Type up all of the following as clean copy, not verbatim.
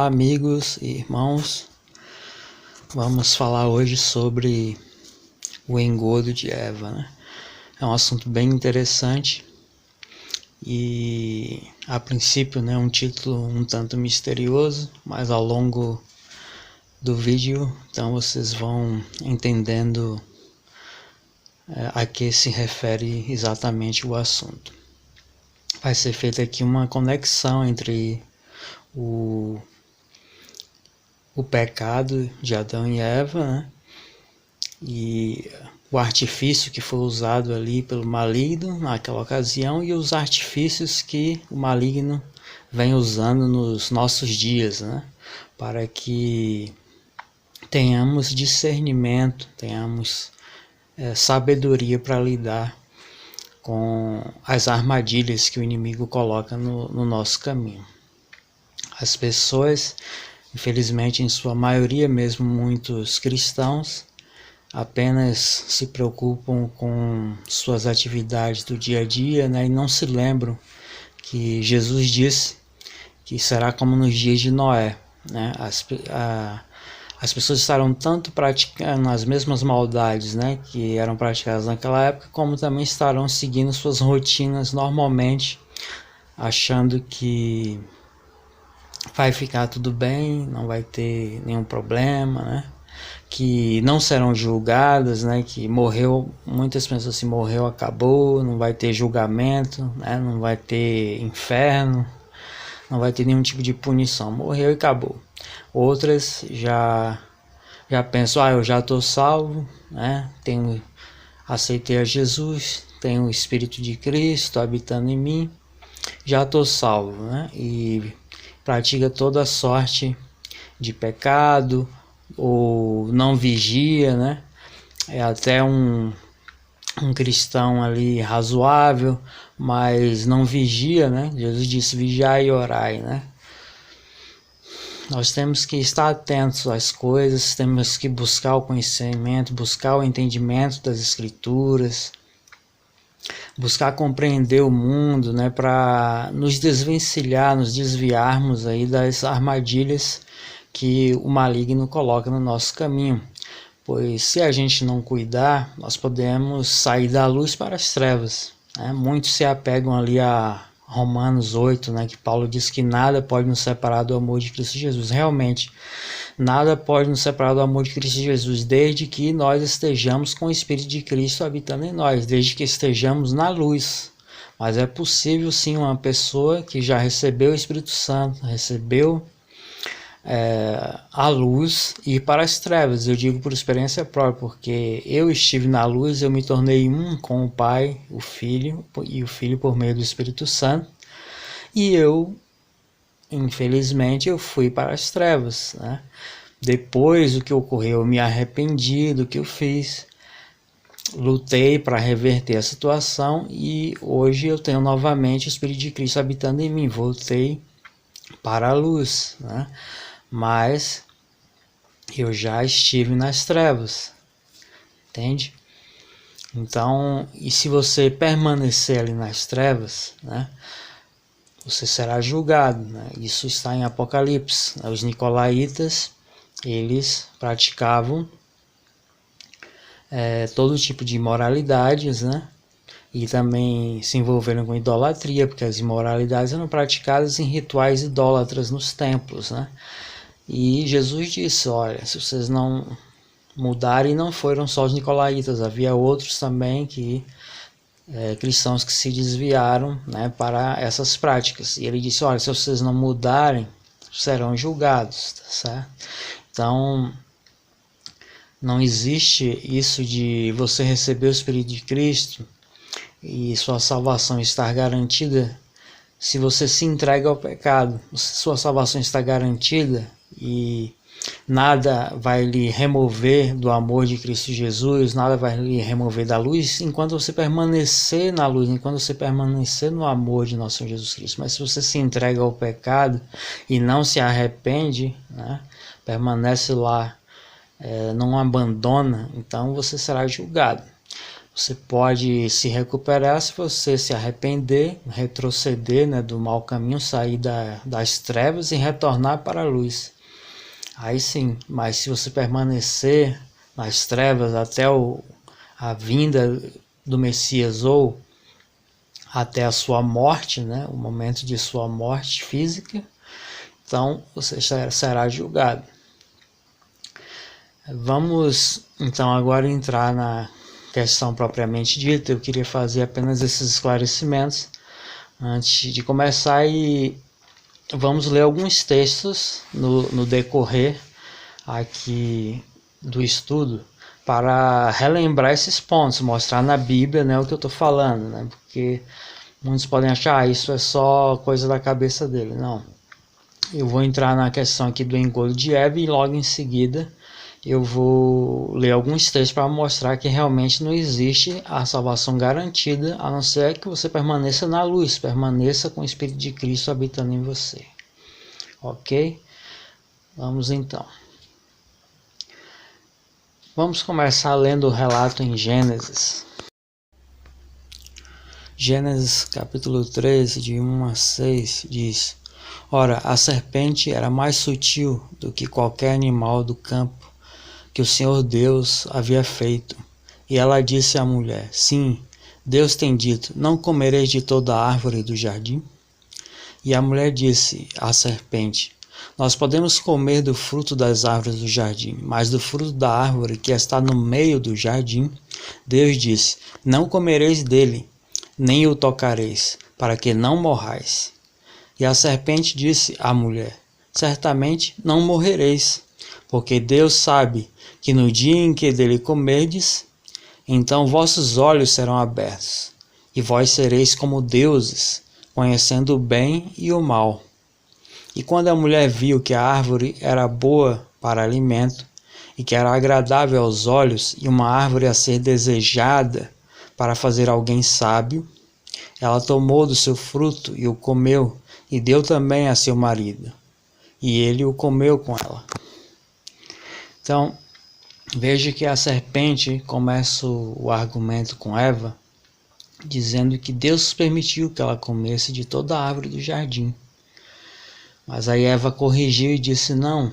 Olá, amigos e irmãos. Vamos falar hoje sobre o engodo de Eva, né? É um assunto bem interessante e, a princípio, né, um título um tanto misterioso, mas ao longo do vídeo, então vocês vão entendendo a que se refere exatamente o assunto. Vai ser feita aqui uma conexão entre o pecado de Adão e Eva, né? E o artifício que foi usado ali pelo maligno naquela ocasião e os artifícios que o maligno vem usando nos nossos dias, né? Para que tenhamos discernimento, tenhamos sabedoria para lidar com as armadilhas que o inimigo coloca no nosso caminho. As pessoas, infelizmente, em sua maioria, mesmo muitos cristãos, apenas se preocupam com suas atividades do dia a dia, né, e não se lembram que Jesus disse que será como nos dias de Noé, né? As pessoas estarão tanto praticando as mesmas maldades, né, que eram praticadas naquela época, como também estarão seguindo suas rotinas normalmente, achando que vai ficar tudo bem, não vai ter nenhum problema, né? Que não serão julgadas, né? Que morreu, muitas pessoas assim, morreu, acabou, não vai ter julgamento, né? Não vai ter inferno, não vai ter nenhum tipo de punição, morreu e acabou. Outras já pensam, eu já estou salvo, né? Aceitei a Jesus, tenho o Espírito de Cristo habitando em mim, já estou salvo, né? E pratica toda sorte de pecado, ou não vigia, né? É até um cristão ali razoável, mas não vigia, né? Jesus disse, vigiai e orai, né? Nós temos que estar atentos às coisas, temos que buscar o conhecimento, buscar o entendimento das Escrituras, buscar compreender o mundo, né, para nos desvencilhar, nos desviarmos aí das armadilhas que o maligno coloca no nosso caminho. Pois se a gente não cuidar, nós podemos sair da luz para as trevas, né? Muitos se apegam ali a Romanos 8, né, que Paulo diz que nada pode nos separar do amor de Cristo Jesus. Realmente, nada pode nos separar do amor de Cristo Jesus, desde que nós estejamos com o Espírito de Cristo habitando em nós, desde que estejamos na luz. Mas é possível sim uma pessoa que já recebeu o Espírito Santo, recebeu a luz, ir para as trevas. Eu digo por experiência própria, porque eu estive na luz, eu me tornei um com o Pai, o Filho e o Filho por meio do Espírito Santo, e eu, infelizmente, eu fui para as trevas, né? Depois do que ocorreu, eu me arrependi do que eu fiz, lutei para reverter a situação e hoje eu tenho novamente o Espírito de Cristo habitando em mim, voltei para a luz, né? Mas eu já estive nas trevas, entende? Então, e se você permanecer ali nas trevas, né, você será julgado, né? Isso está em Apocalipse. Os nicolaítas, eles praticavam todo tipo de imoralidades, né? E também se envolveram com idolatria, porque as imoralidades eram praticadas em rituais idólatras nos templos, né? E Jesus disse, olha, se vocês não mudarem, não foram só os nicolaítas, havia outros também cristãos que se desviaram, né, para essas práticas. E ele disse, olha, se vocês não mudarem, serão julgados, tá certo? Então, não existe isso de você receber o Espírito de Cristo e sua salvação estar garantida se você se entrega ao pecado. Sua salvação está garantida e nada vai lhe remover do amor de Cristo Jesus, nada vai lhe remover da luz enquanto você permanecer na luz, enquanto você permanecer no amor de nosso Senhor Jesus Cristo. Mas se você se entrega ao pecado e não se arrepende, né, permanece lá, não abandona, então você será julgado. Você pode se recuperar se você se arrepender, retroceder, né, do mau caminho, sair das trevas e retornar para a luz. Aí sim, mas se você permanecer nas trevas até a vinda do Messias ou até a sua morte, né, o momento de sua morte física, então você será julgado. Vamos então agora entrar na questão propriamente dita. Eu queria fazer apenas esses esclarecimentos antes de começar e vamos ler alguns textos no decorrer aqui do estudo para relembrar esses pontos, mostrar na Bíblia, né, o que eu estou falando, né, porque muitos podem achar isso é só coisa da cabeça dele. Não, eu vou entrar na questão aqui do engodo de Eva e logo em seguida eu vou ler alguns textos para mostrar que realmente não existe a salvação garantida, a não ser que você permaneça na luz, permaneça com o Espírito de Cristo habitando em você. Ok? Vamos então. Vamos começar lendo o relato em Gênesis. Gênesis capítulo 13, de 1 a 6, diz: Ora, a serpente era mais sutil do que qualquer animal do campo que o Senhor Deus havia feito. E ela disse à mulher: Sim, Deus tem dito, não comereis de toda a árvore do jardim? E a mulher disse à serpente: Nós podemos comer do fruto das árvores do jardim, mas do fruto da árvore que está no meio do jardim, Deus disse: Não comereis dele, nem o tocareis, para que não morrais. E a serpente disse à mulher: Certamente não morrereis, porque Deus sabe que no dia em que dele comerdes, então vossos olhos serão abertos, e vós sereis como deuses, conhecendo o bem e o mal. E quando a mulher viu que a árvore era boa para alimento, e que era agradável aos olhos, e uma árvore a ser desejada para fazer alguém sábio, ela tomou do seu fruto e o comeu, e deu também a seu marido, e ele o comeu com ela. Então, veja que a serpente começa o argumento com Eva, dizendo que Deus permitiu que ela comesse de toda a árvore do jardim. Mas aí Eva corrigiu e disse: não,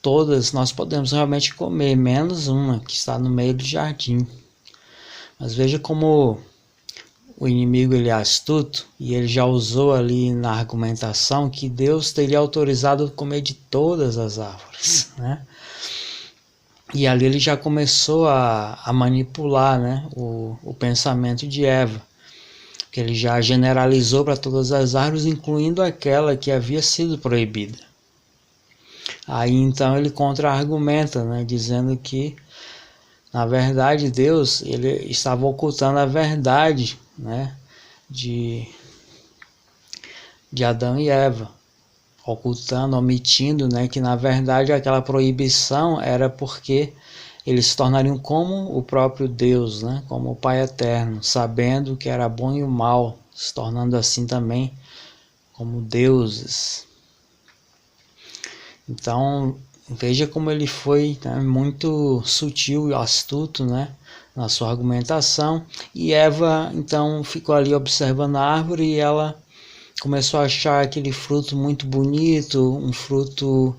todas nós podemos realmente comer, menos uma que está no meio do jardim. Mas veja como o inimigo ele é astuto, e ele já usou ali na argumentação que Deus teria autorizado a comer de todas as árvores, né? E ali ele já começou a manipular, né, o pensamento de Eva, que ele já generalizou para todas as árvores, incluindo aquela que havia sido proibida. Aí então ele contra-argumenta, né, dizendo que, na verdade, Deus ele estava ocultando a verdade, né, de Adão e Eva, ocultando, omitindo, né, que na verdade aquela proibição era porque eles se tornariam como o próprio Deus, né, como o Pai Eterno, sabendo o que era bom e o mal, se tornando assim também como deuses. Então veja como ele foi, né, muito sutil e astuto, né, na sua argumentação. E Eva então ficou ali observando a árvore e ela começou a achar aquele fruto muito bonito, um fruto,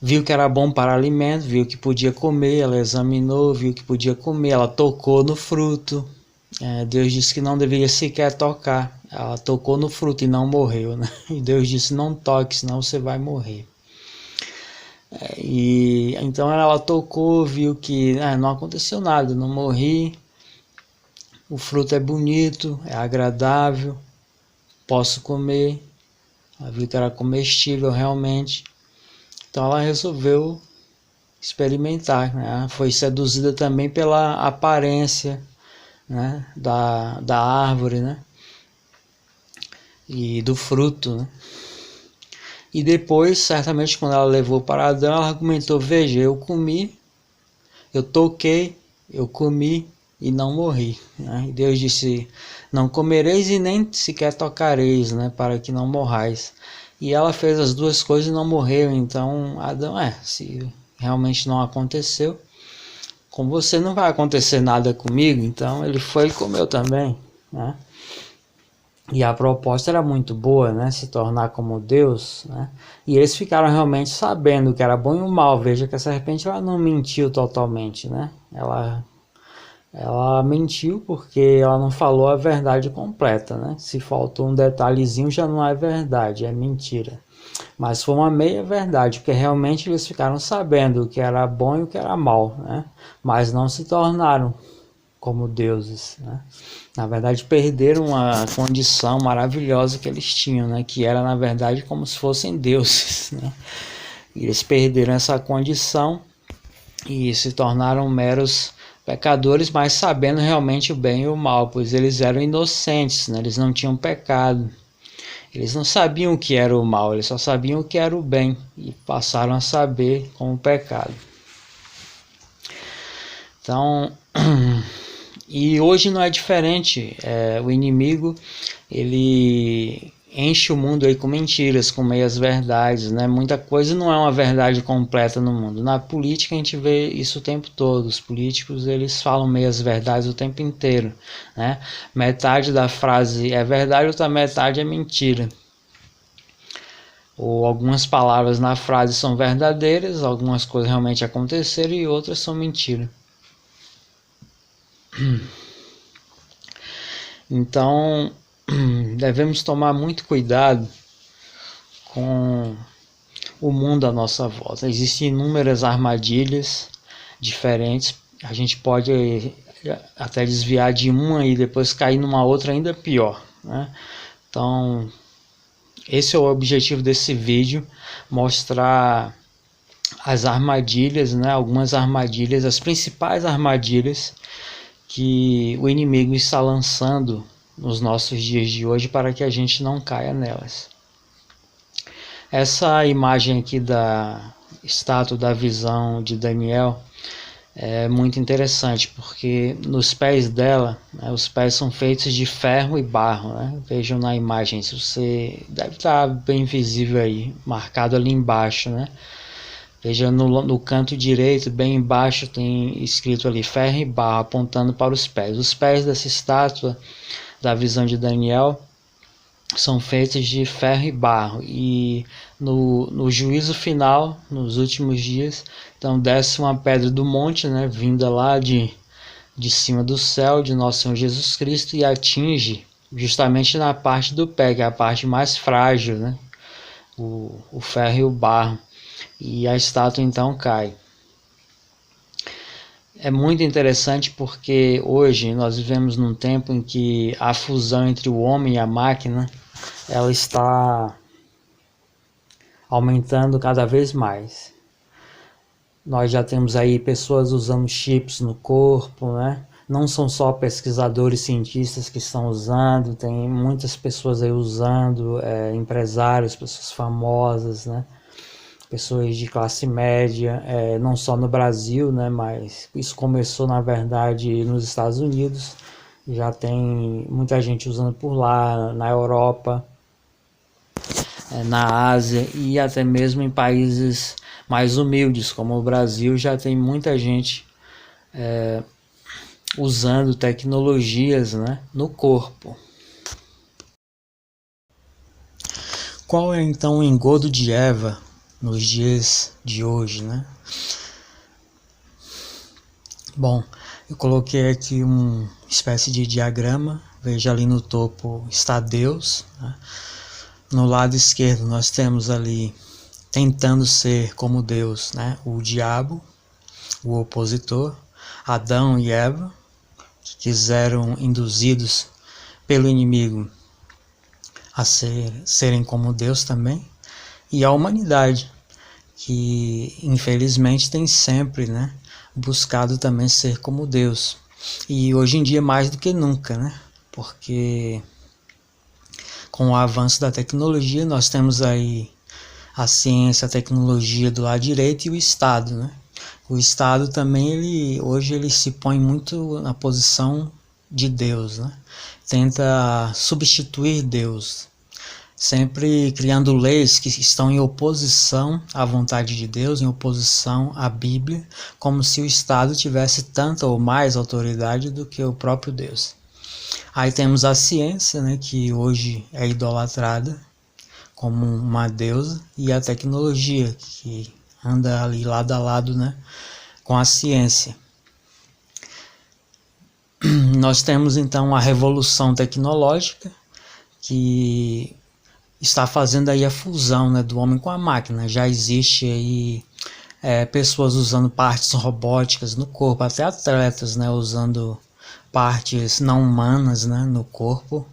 viu que era bom para alimento, viu que podia comer, ela examinou, viu que podia comer, ela tocou no fruto. Deus disse que não deveria sequer tocar, ela tocou no fruto e não morreu, né? E Deus disse: não toque, senão você vai morrer. E então ela tocou, viu que não aconteceu nada, não morri, o fruto é bonito, é agradável, posso comer. Ela viu que era comestível realmente, então ela resolveu experimentar, né? Foi seduzida também pela aparência, né, da árvore, né, e do fruto, né? E depois, certamente, quando ela levou para Adão, ela argumentou: veja, eu comi, eu toquei, eu comi e não morri, né? E Deus disse: não comereis e nem sequer tocareis, né, para que não morrais. E ela fez as duas coisas e não morreu. Então Adão, se realmente não aconteceu, com você não vai acontecer nada comigo. Então ele foi e comeu também, né? E a proposta era muito boa, né? Se tornar como Deus, né? E eles ficaram realmente sabendo o que era bom e o mal. Veja que a serpente ela não mentiu totalmente, né? Ela mentiu porque ela não falou a verdade completa, né? Se faltou um detalhezinho já não é verdade, é mentira. Mas foi uma meia verdade, porque realmente eles ficaram sabendo o que era bom e o que era mal, né? Mas não se tornaram como deuses, né? Na verdade perderam a condição maravilhosa que eles tinham, né? Que era na verdade como se fossem deuses, né? E eles perderam essa condição e se tornaram meros pecadores, mas sabendo realmente o bem e o mal, pois eles eram inocentes, né? Eles não tinham pecado. Eles não sabiam o que era o mal, eles só sabiam o que era o bem e passaram a saber com o pecado. Então, e hoje não é diferente. O inimigo ele enche o mundo aí com mentiras, com meias verdades, né? Muita coisa não é uma verdade completa no mundo. Na política a gente vê isso o tempo todo. Os políticos eles falam meias verdades o tempo inteiro, né? Metade da frase é verdade, outra metade é mentira. Ou algumas palavras na frase são verdadeiras, algumas coisas realmente aconteceram e outras são mentira. Então devemos tomar muito cuidado com o mundo à nossa volta. Existem inúmeras armadilhas diferentes. A gente pode até desviar de uma e depois cair numa outra ainda pior, né? Então, esse é o objetivo desse vídeo, mostrar as armadilhas, né? Algumas armadilhas, as principais armadilhas que o inimigo está lançando nos nossos dias de hoje para que a gente não caia nelas. Essa imagem aqui da estátua da visão de Daniel é muito interessante, porque nos pés dela, né, os pés são feitos de ferro e barro, né? Vejam na imagem, se você deve estar bem visível aí, marcado ali embaixo, né? Veja no canto direito, bem embaixo, tem escrito ali ferro e barro, apontando para os pés. Os pés dessa estátua da visão de Daniel são feitos de ferro e barro. E no juízo final, nos últimos dias, então desce uma pedra do monte, né, vinda lá de cima do céu, de nosso Senhor Jesus Cristo, e atinge justamente na parte do pé, que é a parte mais frágil, né, o ferro e o barro. E a estátua então cai. É muito interessante porque hoje nós vivemos num tempo em que a fusão entre o homem e a máquina ela está aumentando cada vez mais. Nós já temos aí pessoas usando chips no corpo, né? Não são só pesquisadores, cientistas que estão usando, tem muitas pessoas aí usando, empresários, pessoas famosas, né? Pessoas de classe média, não só no Brasil, né, mas isso começou na verdade nos Estados Unidos, já tem muita gente usando por lá, na Europa, na Ásia e até mesmo em países mais humildes como o Brasil já tem muita gente usando tecnologias, né, no corpo. Qual é então o engodo de Eva nos dias de hoje, né? Bom, eu coloquei aqui uma espécie de diagrama. Veja ali no topo está Deus, né? No lado esquerdo nós temos ali tentando ser como Deus, né? O diabo, o opositor, Adão e Eva, que quiseram induzidos pelo inimigo a serem como Deus também, e a humanidade, que infelizmente tem sempre, né, buscado também ser como Deus. E hoje em dia mais do que nunca, né? Porque com o avanço da tecnologia nós temos aí a ciência, a tecnologia do lado direito e o Estado, né? O Estado também hoje ele se põe muito na posição de Deus, né? Tenta substituir Deus. sempre criando leis que estão em oposição à vontade de Deus, em oposição à Bíblia, como se o Estado tivesse tanta ou mais autoridade do que o próprio Deus. Aí temos a ciência, né, que hoje é idolatrada como uma deusa, e a tecnologia, que anda ali lado a lado, né, com a ciência. Nós temos então a revolução tecnológica, que está fazendo aí a fusão, né, do homem com a máquina. Já existe aí pessoas usando partes robóticas no corpo, até atletas, né, usando partes não humanas, né, no corpo.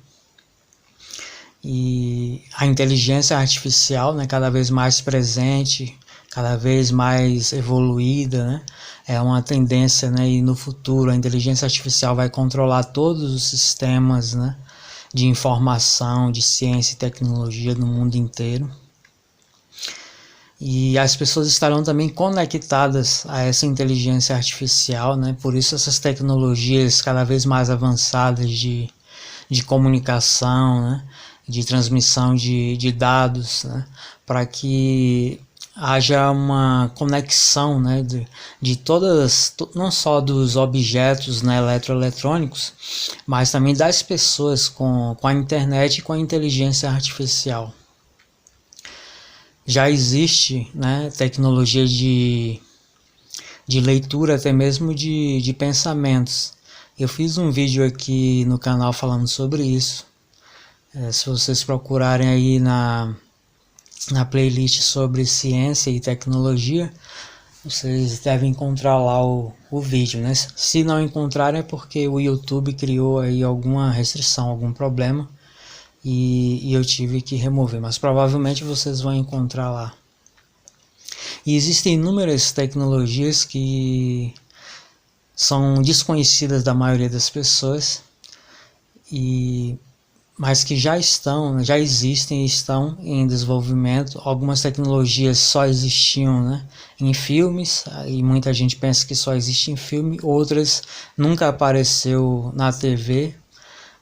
E a inteligência artificial, né, cada vez mais presente, cada vez mais evoluída, né, é uma tendência, né, e no futuro a inteligência artificial vai controlar todos os sistemas, né, de informação, de ciência e tecnologia no mundo inteiro. E as pessoas estarão também conectadas a essa inteligência artificial, né, por isso essas tecnologias cada vez mais avançadas de comunicação, né, de transmissão de dados, né, para que haja uma conexão, né, de todas, não só dos objetos, né, eletroeletrônicos, mas também das pessoas com a internet e com a inteligência artificial. Já existe, né, tecnologia de leitura, até mesmo de pensamentos. Eu fiz um vídeo aqui no canal falando sobre isso. Se vocês procurarem aí na playlist sobre ciência e tecnologia, vocês devem encontrar lá o vídeo, né? Se não encontrarem é porque o YouTube criou aí alguma restrição, algum problema, e eu tive que remover, mas provavelmente vocês vão encontrar lá. E existem inúmeras tecnologias que são desconhecidas da maioria das pessoas, mas que já existem e estão em desenvolvimento. Algumas tecnologias só existiam, né, em filmes, e muita gente pensa que só existe em filme, outras nunca apareceu na TV,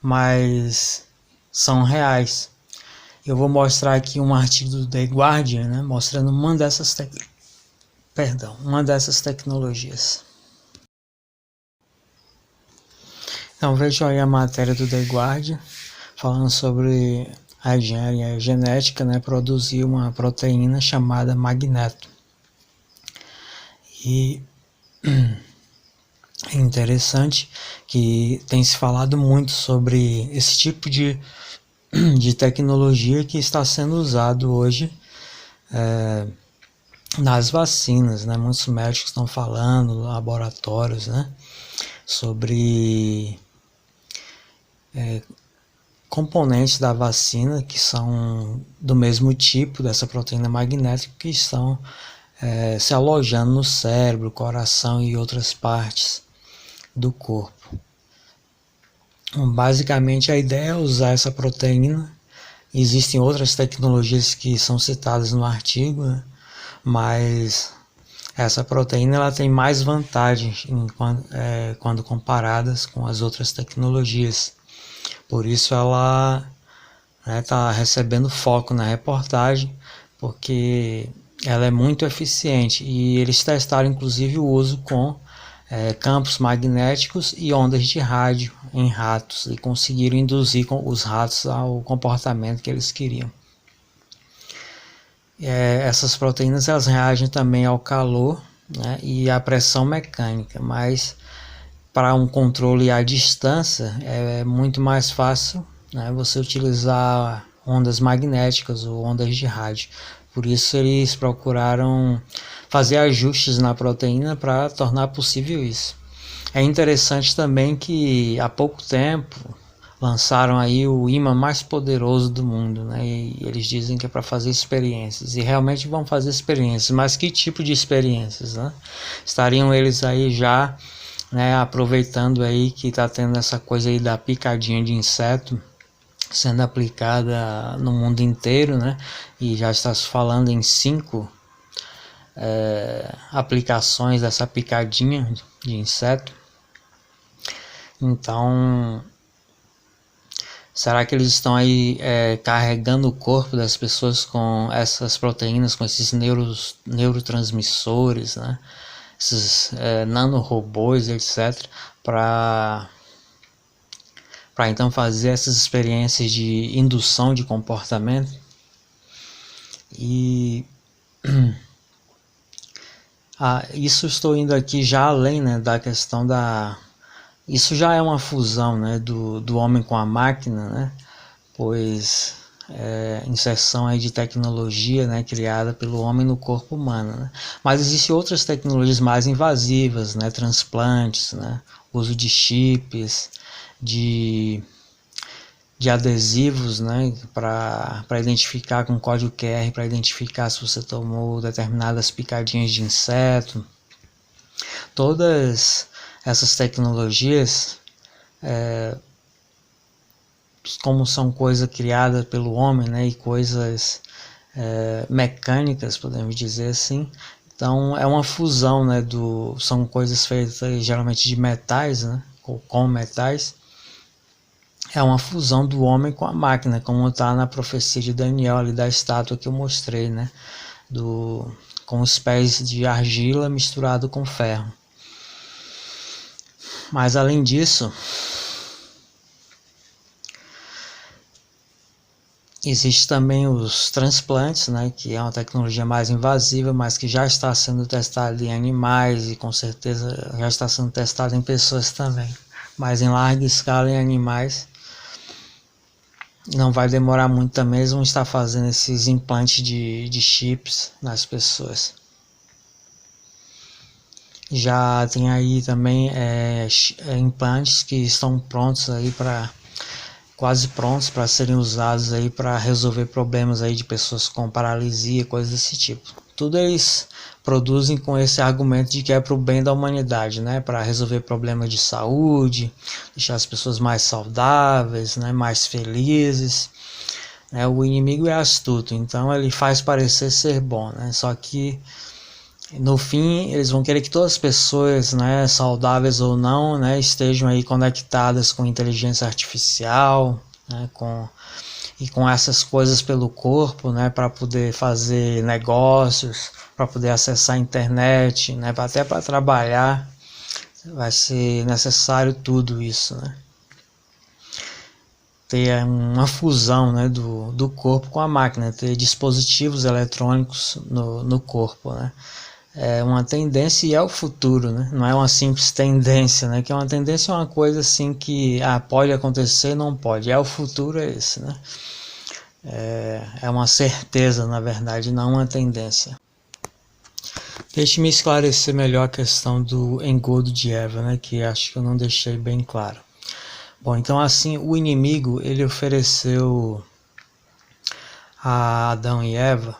mas são reais. Eu vou mostrar aqui um artigo do The Guardian, né, mostrando uma dessas tecnologias. Então veja aí a matéria do The Guardian, falando sobre a engenharia genética, né, produzir uma proteína chamada magneto. E é interessante que tem se falado muito sobre esse tipo de tecnologia que está sendo usado hoje nas vacinas, né? Muitos médicos estão falando, laboratórios, né, sobre componentes da vacina que são do mesmo tipo dessa proteína magnética, que estão se alojando no cérebro, coração e outras partes do corpo. Basicamente a ideia é usar essa proteína. Existem outras tecnologias que são citadas no artigo, né? Mas essa proteína ela tem mais vantagens quando comparadas com as outras tecnologias. Por isso ela está recebendo foco na reportagem, porque ela é muito eficiente, e eles testaram inclusive o uso com campos magnéticos e ondas de rádio em ratos, e conseguiram induzir os ratos ao comportamento que eles queriam. Essas proteínas elas reagem também ao calor, né, e à pressão mecânica, mas para um controle à distância é muito mais fácil, né, você utilizar ondas magnéticas ou ondas de rádio. Por isso eles procuraram fazer ajustes na proteína para tornar possível isso. É interessante também que há pouco tempo lançaram aí o ímã mais poderoso do mundo, né? E eles dizem que é para fazer experiências, e realmente vão fazer experiências, mas que tipo de experiências, né? Estariam eles aí já, né, aproveitando aí que está tendo essa coisa aí da picadinha de inseto sendo aplicada no mundo inteiro, né? E já está se falando em 5 aplicações dessa picadinha de inseto. Então Será que eles estão aí carregando o corpo das pessoas com essas proteínas, com esses neurotransmissores, né? Esses nanorobôs, etc., para então fazer essas experiências de indução de comportamento? E isso estou indo aqui já além, né, da questão da... Isso já é uma fusão, né, do homem com a máquina, né, pois inserção aí de tecnologia, né, criada pelo homem no corpo humano, né. Mas existem outras tecnologias mais invasivas, né, transplantes, né, uso de chips, de adesivos, né, para identificar com código QR, para identificar se você tomou determinadas picadinhas de inseto. Todas essas tecnologias, como são coisas criadas pelo homem, né, e coisas mecânicas, podemos dizer assim, então é uma fusão, né, são coisas feitas geralmente de metais, né, ou com metais. É uma fusão do homem com a máquina, como está na profecia de Daniel, ali da estátua que eu mostrei, né? Com os pés de argila misturado com ferro. Mas além disso, existe também os transplantes, né? Que é uma tecnologia mais invasiva, mas que já está sendo testada em animais e com certeza já está sendo testada em pessoas também. Mas em larga escala em animais. Não vai demorar muito também, eles vão estar fazendo esses implantes de chips nas pessoas. Já tem aí também implantes que estão prontos aí quase prontos para serem usados aí para resolver problemas aí de pessoas com paralisia, coisas desse tipo. Tudo eles produzem com esse argumento de que é para o bem da humanidade, né? Para resolver problemas de saúde, deixar as pessoas mais saudáveis, né? Mais felizes. O inimigo é astuto, então ele faz parecer ser bom, né? Só que no fim eles vão querer que todas as pessoas, né, saudáveis ou não, né, estejam aí conectadas com inteligência artificial, né, com essas coisas pelo corpo, né, para poder fazer negócios, para poder acessar a internet, né, até para trabalhar vai ser necessário tudo isso, né. Ter uma fusão, né, do corpo com a máquina, ter dispositivos eletrônicos no corpo, né. É uma tendência e é o futuro, né? Não é uma simples tendência, né? Que é uma tendência é uma coisa assim que pode acontecer, não pode. O futuro é esse, né? É uma certeza, na verdade, não uma tendência. Deixe-me esclarecer melhor a questão do engodo de Eva, né? Que acho que eu não deixei bem claro. Bom, então assim, o inimigo, ele ofereceu a Adão e Eva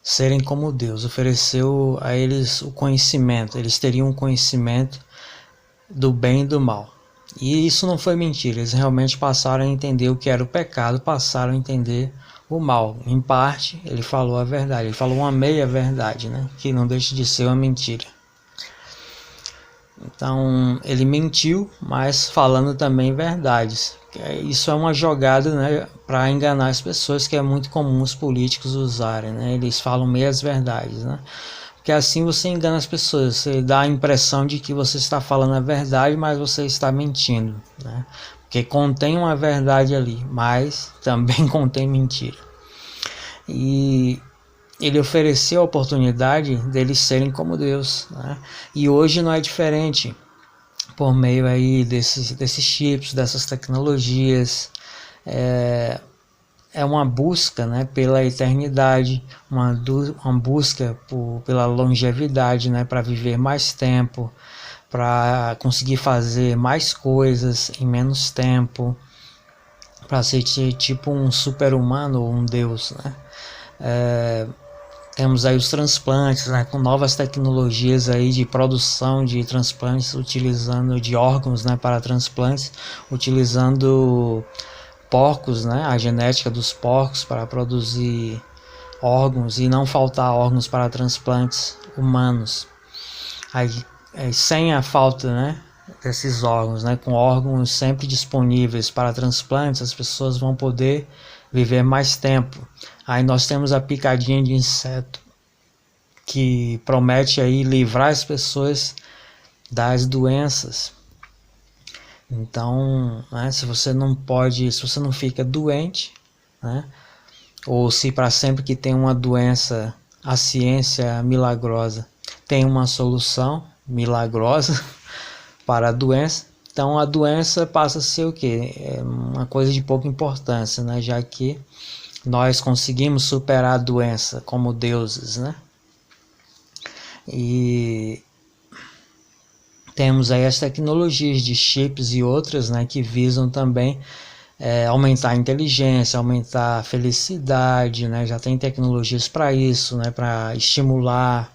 serem como Deus, ofereceu a eles o conhecimento, eles teriam um conhecimento do bem e do mal. E isso não foi mentira, eles realmente passaram a entender o que era o pecado, passaram a entender o mal. Em parte, ele falou a verdade, ele falou uma meia verdade, né? Que não deixa de ser uma mentira. Então, ele mentiu, mas falando também verdades. Isso é uma jogada, né, para enganar as pessoas, que é muito comum os políticos usarem, né? Eles falam meias verdades, né? Porque assim você engana as pessoas, você dá a impressão de que você está falando a verdade, mas você está mentindo, né? Porque contém uma verdade ali, mas também contém mentira. E ele ofereceu a oportunidade deles serem como Deus, né? E hoje não é diferente, por meio aí desses chips, dessas tecnologias. É uma busca, né, pela eternidade, uma busca pela longevidade, né, para viver mais tempo, para conseguir fazer mais coisas em menos tempo, para ser tipo um super-humano ou um deus, né? Temos aí os transplantes, né, com novas tecnologias aí de produção de transplantes, utilizando de órgãos, né, para transplantes, utilizando porcos, né, a genética dos porcos para produzir órgãos e não faltar órgãos para transplantes humanos. Aí sem a falta, né, desses órgãos, né? Com órgãos sempre disponíveis para transplantes, as pessoas vão poder viver mais tempo. Aí nós temos a picadinha de inseto, que promete aí livrar as pessoas das doenças. Então, né, se você não fica doente, né, ou se para sempre que tem uma doença, a ciência milagrosa tem uma solução milagrosa para a doença, então a doença passa a ser o quê? É uma coisa de pouca importância, né, já que nós conseguimos superar a doença como deuses, né? E temos aí as tecnologias de chips e outras, né, que visam também aumentar a inteligência, aumentar a felicidade, né? Já tem tecnologias para isso, né, para estimular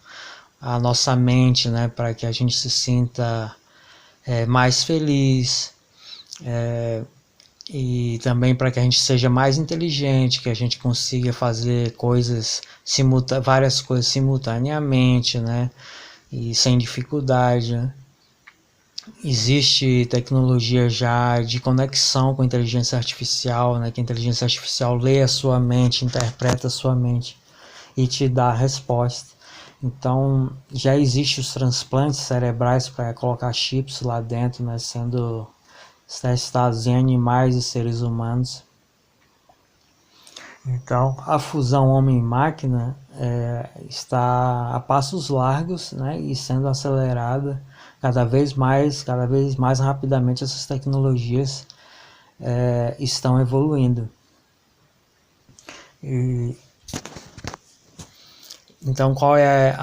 a nossa mente, né, para que a gente se sinta mais feliz, e também para que a gente seja mais inteligente, que a gente consiga fazer várias coisas simultaneamente, né, e sem dificuldade, né? Existe tecnologia já de conexão com a inteligência artificial, né, que a inteligência artificial lê a sua mente, interpreta a sua mente e te dá a resposta. Então já existem os transplantes cerebrais para colocar chips lá dentro, né, sendo testados em animais e seres humanos. Então a fusão homem-máquina está a passos largos, né, e sendo acelerada cada vez mais rapidamente. Essas tecnologias estão evoluindo. Então qual é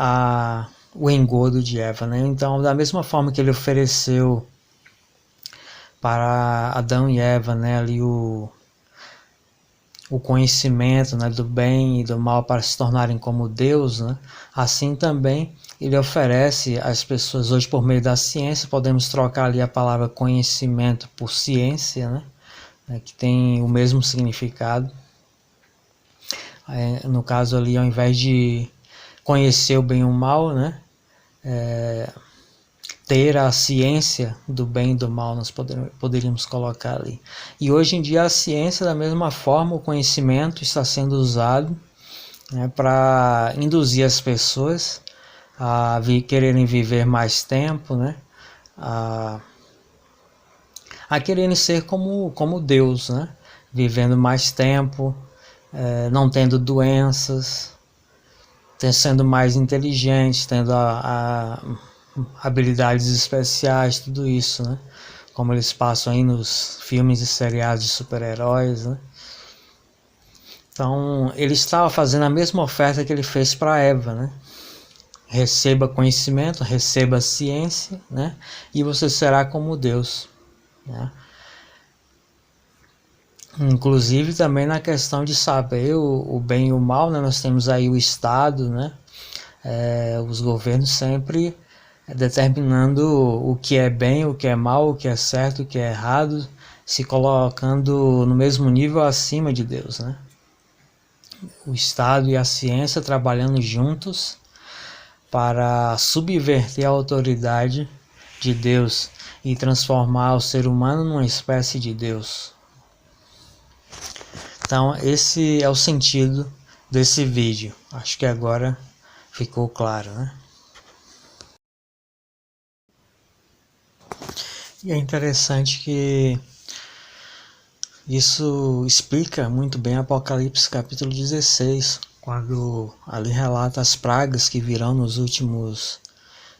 o engodo de Eva, né? Então, da mesma forma que ele ofereceu para Adão e Eva, né, ali o conhecimento, né, do bem e do mal para se tornarem como Deus, né, assim também ele oferece às pessoas hoje, por meio da ciência. Podemos trocar ali a palavra conhecimento por ciência, né, que tem o mesmo significado. No caso ali, ao invés de conhecer o bem e o mal, né, ter a ciência do bem e do mal, nós poderíamos colocar ali. E hoje em dia a ciência, da mesma forma, o conhecimento está sendo usado, né, para induzir as pessoas a quererem viver mais tempo, né, a quererem ser como Deus, né, vivendo mais tempo, não tendo doenças, sendo mais inteligentes, tendo habilidades especiais, tudo isso, né? Como eles passam aí nos filmes e seriados de super-heróis, né? Então, ele estava fazendo a mesma oferta que ele fez para Eva, né? Receba conhecimento, receba ciência, né? E você será como Deus, né? Inclusive também na questão de saber o bem e o mal, né? Nós temos aí o Estado, né? Os governos sempre determinando o que é bem, o que é mal, o que é certo, o que é errado, se colocando no mesmo nível acima de Deus, né? O Estado e a ciência trabalhando juntos para subverter a autoridade de Deus e transformar o ser humano numa espécie de Deus. Então esse é o sentido desse vídeo. Acho que agora ficou claro, né? E é interessante que isso explica muito bem Apocalipse capítulo 16, quando ali relata as pragas que virão nos últimos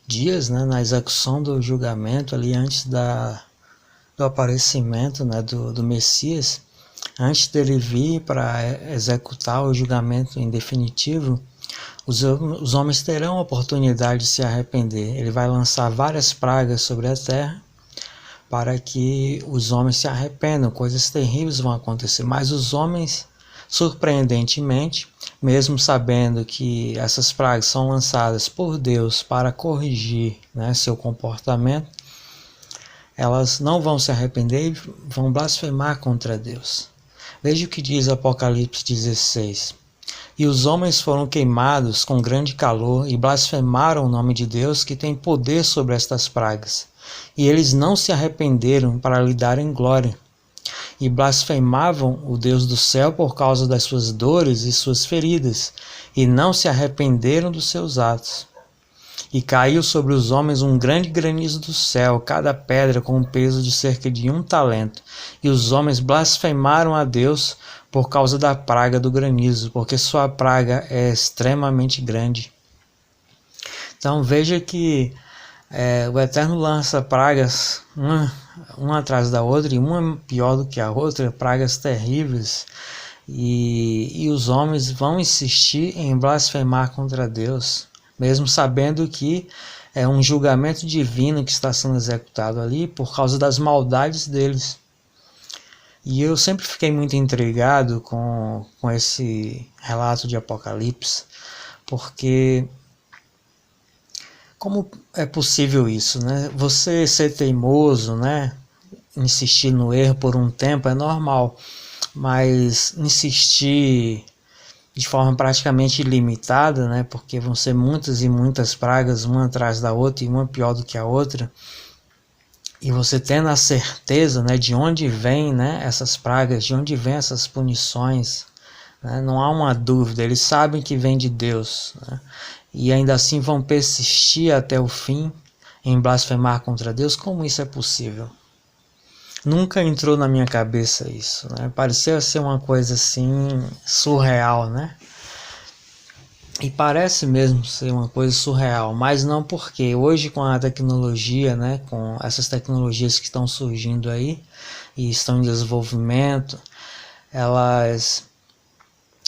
dias, né, na execução do julgamento, ali antes do aparecimento, né, do Messias. Antes dele vir para executar o julgamento em definitivo, os homens terão a oportunidade de se arrepender. Ele vai lançar várias pragas sobre a terra para que os homens se arrependam. Coisas terríveis vão acontecer, mas os homens, surpreendentemente, mesmo sabendo que essas pragas são lançadas por Deus para corrigir, né, seu comportamento, elas não vão se arrepender e vão blasfemar contra Deus. Veja o que diz Apocalipse 16. E os homens foram queimados com grande calor e blasfemaram o nome de Deus, que tem poder sobre estas pragas. e eles não se arrependeram para lhe darem glória, e blasfemavam o Deus do céu por causa das suas dores e suas feridas, e não se arrependeram dos seus atos. E caiu sobre os homens um grande granizo do céu, cada pedra com um peso de cerca de 1 talento. E os homens blasfemaram a Deus por causa da praga do granizo, porque sua praga é extremamente grande. Então veja que o Eterno lança pragas uma atrás da outra, e uma pior do que a outra, pragas terríveis, e os homens vão insistir em blasfemar contra Deus, mesmo sabendo que é um julgamento divino que está sendo executado ali por causa das maldades deles. E eu sempre fiquei muito intrigado com esse relato de Apocalipse, porque como é possível isso, né? Você ser teimoso, né? Insistir no erro por um tempo é normal, mas insistir de forma praticamente ilimitada, né? Porque vão ser muitas e muitas pragas, uma atrás da outra e uma pior do que a outra. E você tendo a certeza, né, de onde vêm, né, essas pragas, de onde vêm essas punições, né? Não há uma dúvida, eles sabem que vem de Deus, né? E ainda assim vão persistir até o fim em blasfemar contra Deus. Como isso é possível? Nunca entrou na minha cabeça isso, né? Parecia ser uma coisa assim surreal, né? E parece mesmo ser uma coisa surreal, mas não, porque hoje com a tecnologia, né, com essas tecnologias que estão surgindo aí e estão em desenvolvimento, elas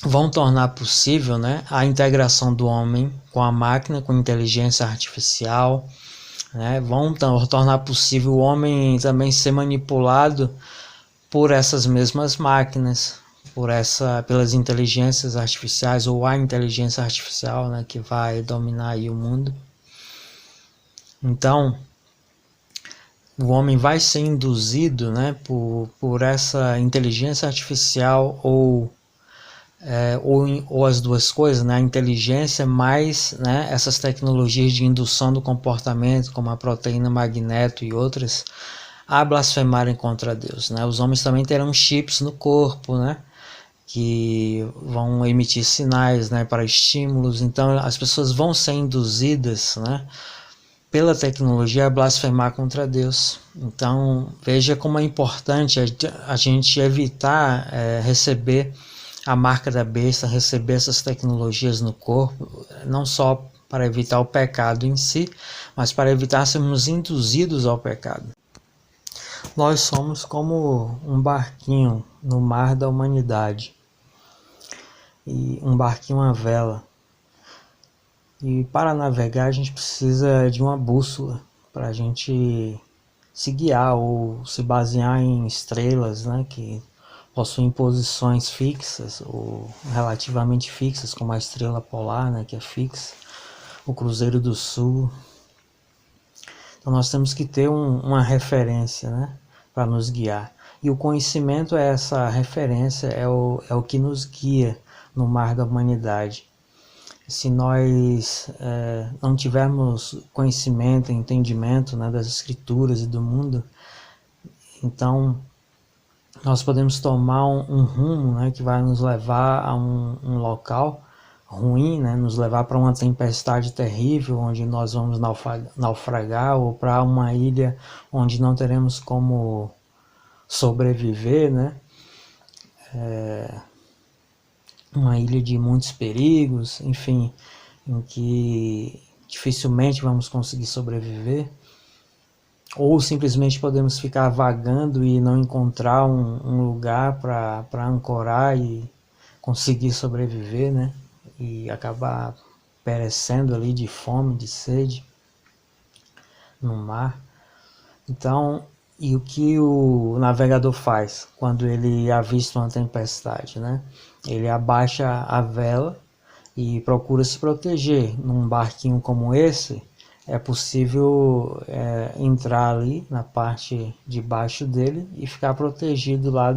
vão tornar possível, né, a integração do homem com a máquina, com inteligência artificial, né, vão tornar possível o homem também ser manipulado por essas mesmas máquinas, pelas inteligências artificiais, ou a inteligência artificial, né, que vai dominar aí o mundo. Então, o homem vai ser induzido, né, por essa inteligência artificial ou as duas coisas, né, a inteligência mais, né, essas tecnologias de indução do comportamento, como a proteína magneto e outras, a blasfemarem contra Deus, né? Os homens também terão chips no corpo, né, que vão emitir sinais, né, para estímulos. Então as pessoas vão ser induzidas, né, pela tecnologia a blasfemar contra Deus. Então veja como é importante a gente evitar receber a marca da besta, receber essas tecnologias no corpo, não só para evitar o pecado em si, mas para evitar sermos induzidos ao pecado. Nós somos como um barquinho no mar da humanidade, e um barquinho à vela. E para navegar a gente precisa de uma bússola para a gente se guiar ou se basear em estrelas, né, que possuem posições fixas ou relativamente fixas, como a estrela polar, né, que é fixa, o Cruzeiro do Sul. Então nós temos que ter uma referência, né, para nos guiar. E o conhecimento é essa referência, é o que nos guia no mar da humanidade. Se nós não tivermos conhecimento, entendimento, né, das escrituras e do mundo, então nós podemos tomar um rumo, né, que vai nos levar a um local ruim, né, nos levar para uma tempestade terrível, onde nós vamos naufragar, ou para uma ilha onde não teremos como sobreviver, né, uma ilha de muitos perigos, enfim, em que dificilmente vamos conseguir sobreviver. Ou simplesmente podemos ficar vagando e não encontrar um lugar para ancorar e conseguir sobreviver, né? E acabar perecendo ali de fome, de sede no mar. Então, e o que o navegador faz quando ele avista uma tempestade, né? Ele abaixa a vela e procura se proteger. Num barquinho como esse, é possível entrar ali na parte de baixo dele e ficar protegido lá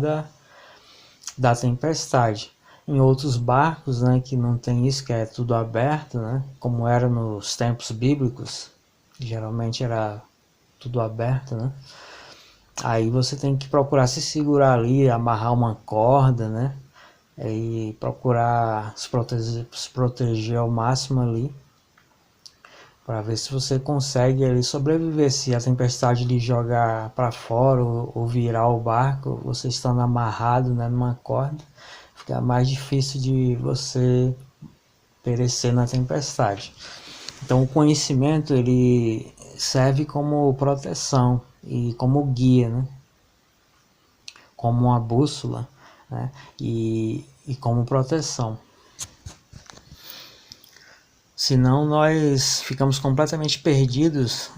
da tempestade. Em outros barcos, né, que não tem isso, que é tudo aberto, né, como era nos tempos bíblicos, geralmente era tudo aberto, né? Aí você tem que procurar se segurar ali, amarrar uma corda, né? E procurar se proteger ao máximo ali, para ver se você consegue ali sobreviver. Se a tempestade lhe jogar para fora ou virar o barco, você estando amarrado, né, numa corda, fica mais difícil de você perecer na tempestade. Então o conhecimento ele serve como proteção e como guia, né? Como uma bússola, né? E como proteção. Senão nós ficamos completamente perdidos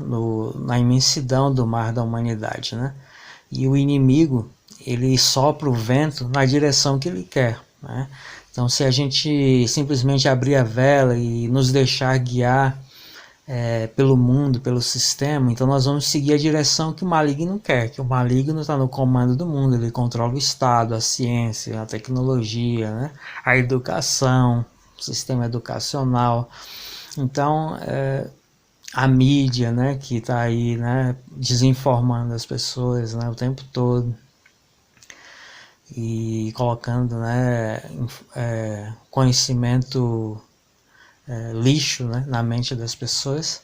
na imensidão do mar da humanidade, né? E o inimigo, ele sopra o vento na direção que ele quer, né? Então se a gente simplesmente abrir a vela e nos deixar guiar pelo mundo, pelo sistema, então nós vamos seguir a direção que o maligno quer, que o maligno está no comando do mundo, ele controla o Estado, a ciência, a tecnologia, né? A educação, o sistema educacional. Então a mídia, né, que está aí, né, desinformando as pessoas, né, o tempo todo e colocando, né, conhecimento lixo, né, na mente das pessoas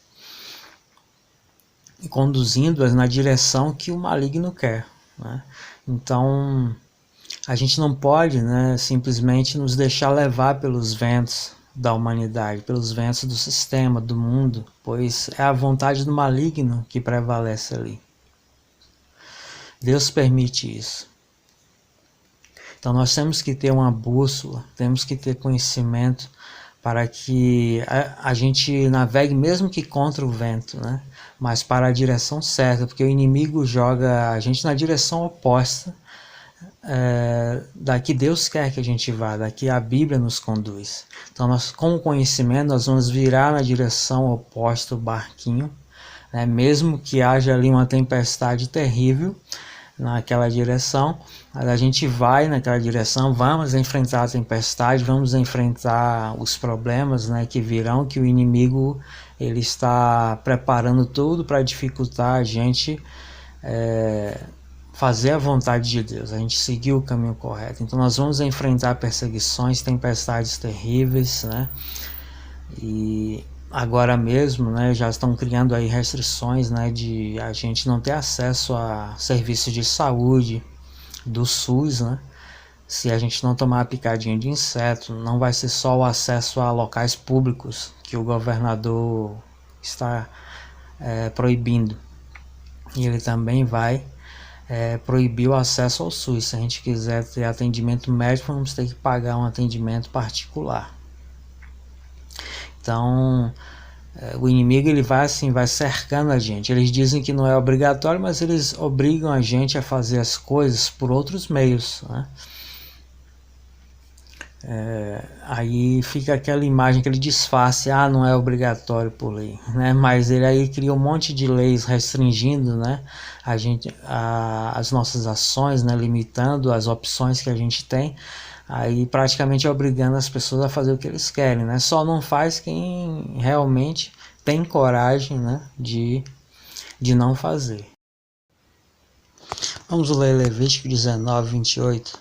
e conduzindo-as na direção que o maligno quer, né? Então a gente não pode, né, simplesmente nos deixar levar pelos ventos da humanidade, pelos ventos do sistema, do mundo, pois é a vontade do maligno que prevalece ali. Deus permite isso. Então nós temos que ter uma bússola, temos que ter conhecimento para que a gente navegue mesmo que contra o vento, né? Mas para a direção certa, porque o inimigo joga a gente na direção oposta da que Deus quer que a gente vá, da que a Bíblia nos conduz. Então nós, com o conhecimento, nós vamos virar na direção oposta o barquinho, né? Mesmo que haja ali uma tempestade terrível naquela direção, mas a gente vai naquela direção, vamos enfrentar a tempestade, vamos enfrentar os problemas, né, que virão, que o inimigo ele está preparando tudo para dificultar a gente fazer a vontade de Deus, a gente seguir o caminho correto. Então nós vamos enfrentar perseguições, tempestades terríveis, né? E agora mesmo, né, já estão criando aí restrições, né, de a gente não ter acesso a serviços de saúde do SUS, né? Se a gente não tomar a picadinha de inseto, não vai ser só o acesso a locais públicos que o governador está proibindo. E ele também vai proibir o acesso ao SUS. Se a gente quiser ter atendimento médico, vamos ter que pagar um atendimento particular. Então o inimigo ele vai assim, vai cercando a gente. Eles dizem que não é obrigatório, mas eles obrigam a gente a fazer as coisas por outros meios, né? Aí fica aquela imagem, aquele disfarce, não é obrigatório por lei, né? Mas ele aí cria um monte de leis restringindo, né, as nossas ações, né, limitando as opções que a gente tem, aí praticamente obrigando as pessoas a fazer o que eles querem, né? Só não faz quem realmente tem coragem, né, de não fazer. Vamos ler Levítico 19, 28.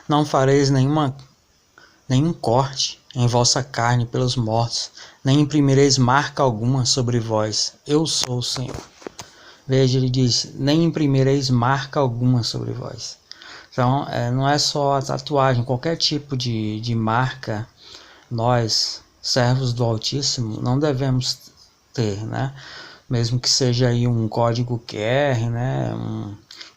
Não fareis nenhum corte em vossa carne pelos mortos, nem imprimireis marca alguma sobre vós. Eu sou o Senhor. Veja, ele diz, nem imprimireis marca alguma sobre vós. Então, não é só a tatuagem, qualquer tipo de marca, nós, servos do Altíssimo, não devemos ter, né? Mesmo que seja aí um código QR, né?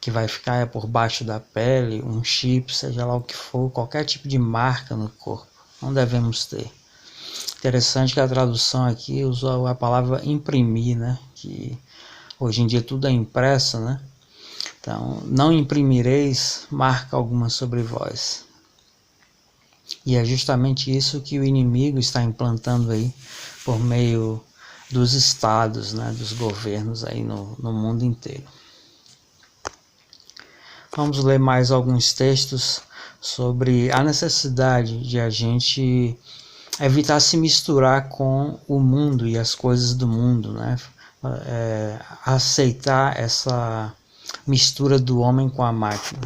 Que vai ficar por baixo da pele, um chip, seja lá o que for, qualquer tipo de marca no corpo, não devemos ter. Interessante que a tradução aqui usa a palavra imprimir, né? Que hoje em dia tudo é impresso, né? Então, não imprimireis marca alguma sobre vós. E é justamente isso que o inimigo está implantando aí por meio dos estados, né, dos governos aí no mundo inteiro. Vamos ler mais alguns textos sobre a necessidade de a gente evitar se misturar com o mundo e as coisas do mundo, né? aceitar essa mistura do homem com a máquina.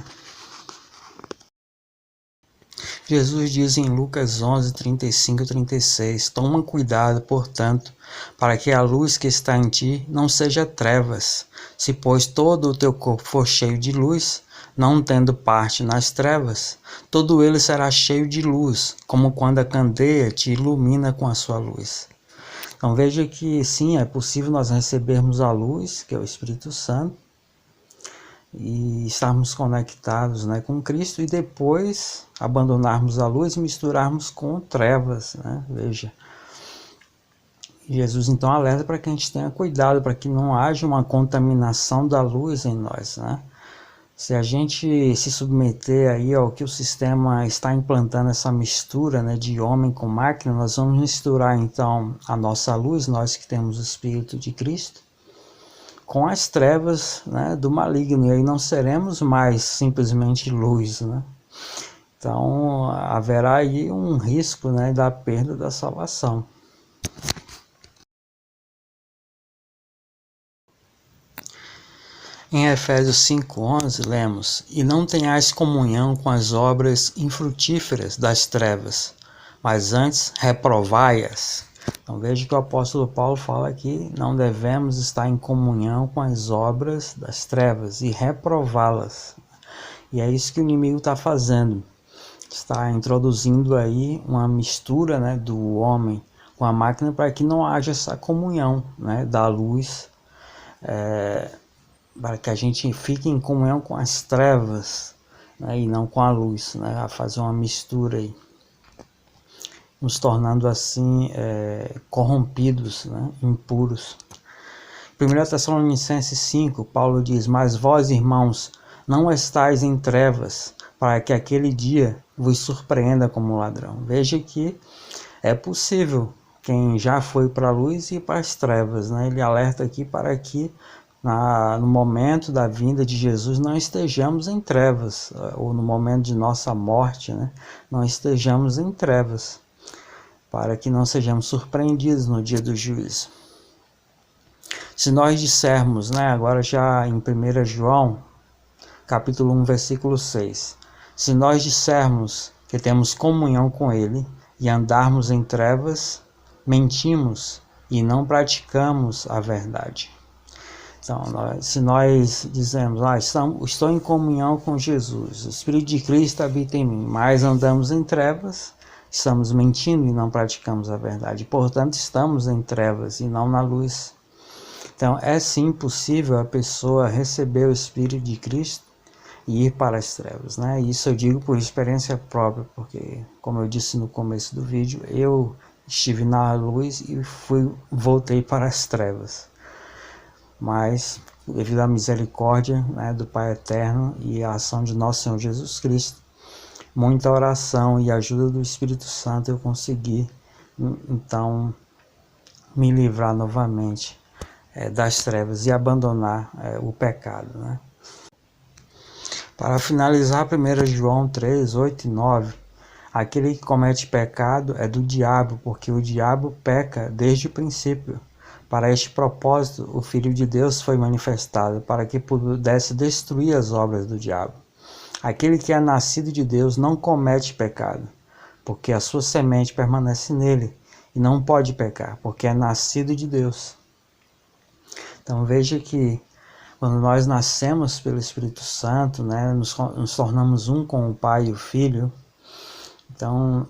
Jesus diz em Lucas 11, 35 e 36, toma cuidado, portanto, para que a luz que está em ti não seja trevas. Se, pois, todo o teu corpo for cheio de luz, não tendo parte nas trevas, todo ele será cheio de luz, como quando a candeia te ilumina com a sua luz. Então veja que sim, é possível nós recebermos a luz, que é o Espírito Santo, e estarmos conectados, né, com Cristo, e depois abandonarmos a luz e misturarmos com trevas, né? Veja, Jesus então alerta para que a gente tenha cuidado, para que não haja uma contaminação da luz em nós, né? Se a gente se submeter aí ao que o sistema está implantando, essa mistura, né, de homem com máquina, nós vamos misturar então a nossa luz, nós que temos o Espírito de Cristo, com as trevas, né, do maligno, e aí não seremos mais simplesmente luz, né? Então haverá aí um risco, né, da perda da salvação. Em Efésios 5:11 lemos, e não tenhais comunhão com as obras infrutíferas das trevas, mas antes reprovai-as. Então veja que o apóstolo Paulo fala que não devemos estar em comunhão com as obras das trevas e reprová-las. E é isso que o inimigo está fazendo. Está introduzindo aí uma mistura, né, do homem com a máquina para que não haja essa comunhão, né, da luz, para que a gente fique em comunhão com as trevas, né, e não com a luz, né, a fazer uma mistura aí, nos tornando assim corrompidos, né, impuros. 1 Tessalonicenses 5, Paulo diz, mas vós, irmãos, não estáis em trevas, para que aquele dia vos surpreenda como ladrão. Veja que é possível quem já foi para a luz ir para as trevas, né? Ele alerta aqui para que no momento da vinda de Jesus não estejamos em trevas, ou no momento de nossa morte, né, não estejamos em trevas, para que não sejamos surpreendidos no dia do juízo. Se nós dissermos, né, agora já em 1 João, capítulo 1, versículo 6, se nós dissermos que temos comunhão com Ele e andarmos em trevas, mentimos e não praticamos a verdade. Então, se nós dizemos, estou em comunhão com Jesus, o Espírito de Cristo habita em mim, mas andamos em trevas, estamos mentindo e não praticamos a verdade. Portanto, estamos em trevas e não na luz. Então, é sim possível a pessoa receber o Espírito de Cristo e ir para as trevas, né? Isso eu digo por experiência própria, porque, como eu disse no começo do vídeo, eu estive na luz e voltei para as trevas. Mas, devido à misericórdia, né, do Pai Eterno e a ação de nosso Senhor Jesus Cristo, muita oração e ajuda do Espírito Santo, eu consegui, então, me livrar novamente das trevas e abandonar o pecado, né? Para finalizar, 1 João 3, 8 e 9, aquele que comete pecado é do diabo, porque o diabo peca desde o princípio. Para este propósito, o Filho de Deus foi manifestado, para que pudesse destruir as obras do diabo. Aquele que é nascido de Deus não comete pecado, porque a sua semente permanece nele, e não pode pecar, porque é nascido de Deus. Então veja que quando nós nascemos pelo Espírito Santo, né, nos tornamos um com o Pai e o Filho, então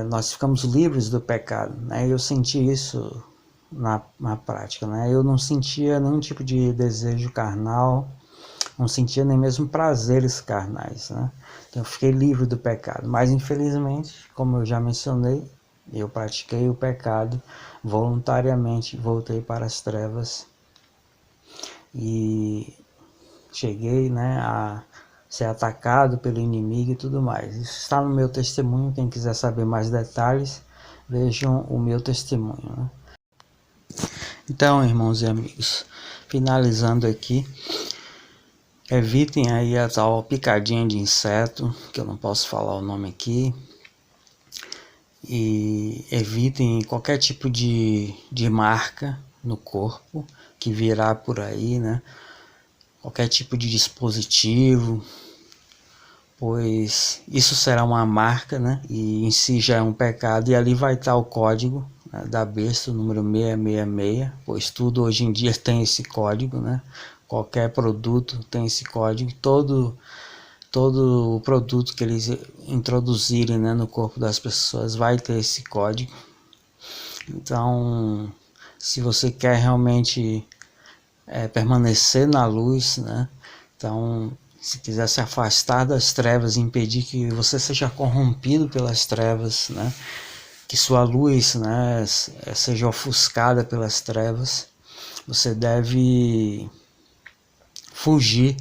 nós ficamos livres do pecado, né? Eu senti isso na prática, né? Eu não sentia nenhum tipo de desejo carnal, não sentia nem mesmo prazeres carnais, né? Então eu fiquei livre do pecado, mas infelizmente, como eu já mencionei, eu pratiquei o pecado voluntariamente, voltei para as trevas e cheguei, né, a ser atacado pelo inimigo e tudo mais. Isso está no meu testemunho, quem quiser saber mais detalhes, vejam o meu testemunho, né? Então, irmãos e amigos, finalizando aqui, evitem aí a tal picadinha de inseto, que eu não posso falar o nome aqui, e evitem qualquer tipo de marca no corpo, que virá por aí, né? Qualquer tipo de dispositivo, pois isso será uma marca, né? E em si já é um pecado, e ali vai estar o código, né, da besta, o número 666, pois tudo hoje em dia tem esse código, né? Qualquer produto tem esse código, todo o produto que eles introduzirem, né, no corpo das pessoas vai ter esse código. Então, se você quer realmente permanecer na luz, né, então, se quiser se afastar das trevas, impedir que você seja corrompido pelas trevas, né, que sua luz, né, seja ofuscada pelas trevas, você deve fugir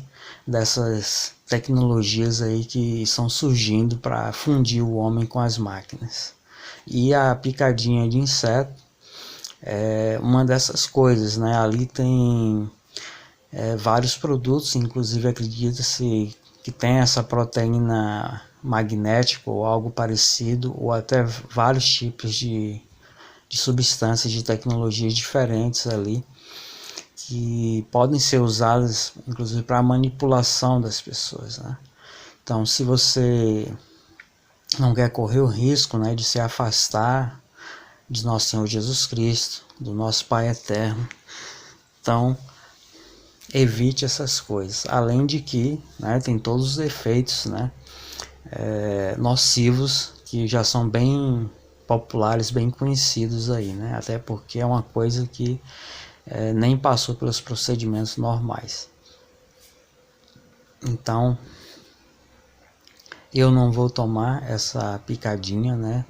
dessas tecnologias aí que estão surgindo para fundir o homem com as máquinas. E a picadinha de inseto é uma dessas coisas, né? Ali tem vários produtos, inclusive acredita-se que tem essa proteína magnética ou algo parecido, ou até vários tipos de substâncias de tecnologias diferentes ali, que podem ser usadas inclusive para a manipulação das pessoas, né? Então, se você não quer correr o risco, né, de se afastar de nosso Senhor Jesus Cristo, do nosso Pai Eterno, então evite essas coisas. Além de que, né, tem todos os efeitos, né, nocivos, que já são bem populares, bem conhecidos aí, né? Até porque é uma coisa que nem passou pelos procedimentos normais. Então, eu não vou tomar essa picadinha, né,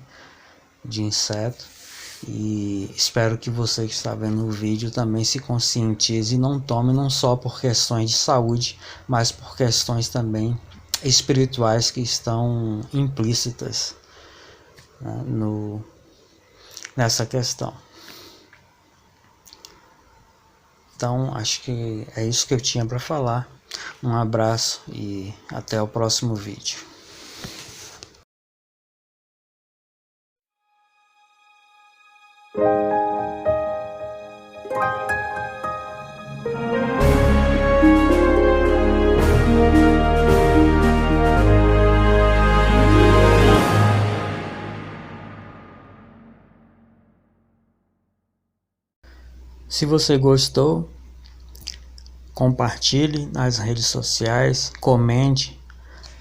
de inseto, e espero que você que está vendo o vídeo também se conscientize e não tome, não só por questões de saúde, mas por questões também espirituais que estão implícitas, né, nessa questão. Então, acho que é isso que eu tinha para falar. Um abraço e até o próximo vídeo. Se você gostou, compartilhe nas redes sociais, comente.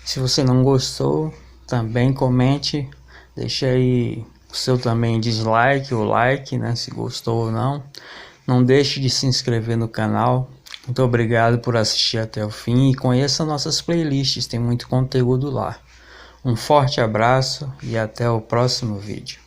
Se você não gostou, também comente, deixa aí o seu também dislike ou like, né, se gostou ou não. Não deixe de se inscrever no canal. Muito obrigado por assistir até o fim e conheça nossas playlists, tem muito conteúdo lá. Um forte abraço e até o próximo vídeo.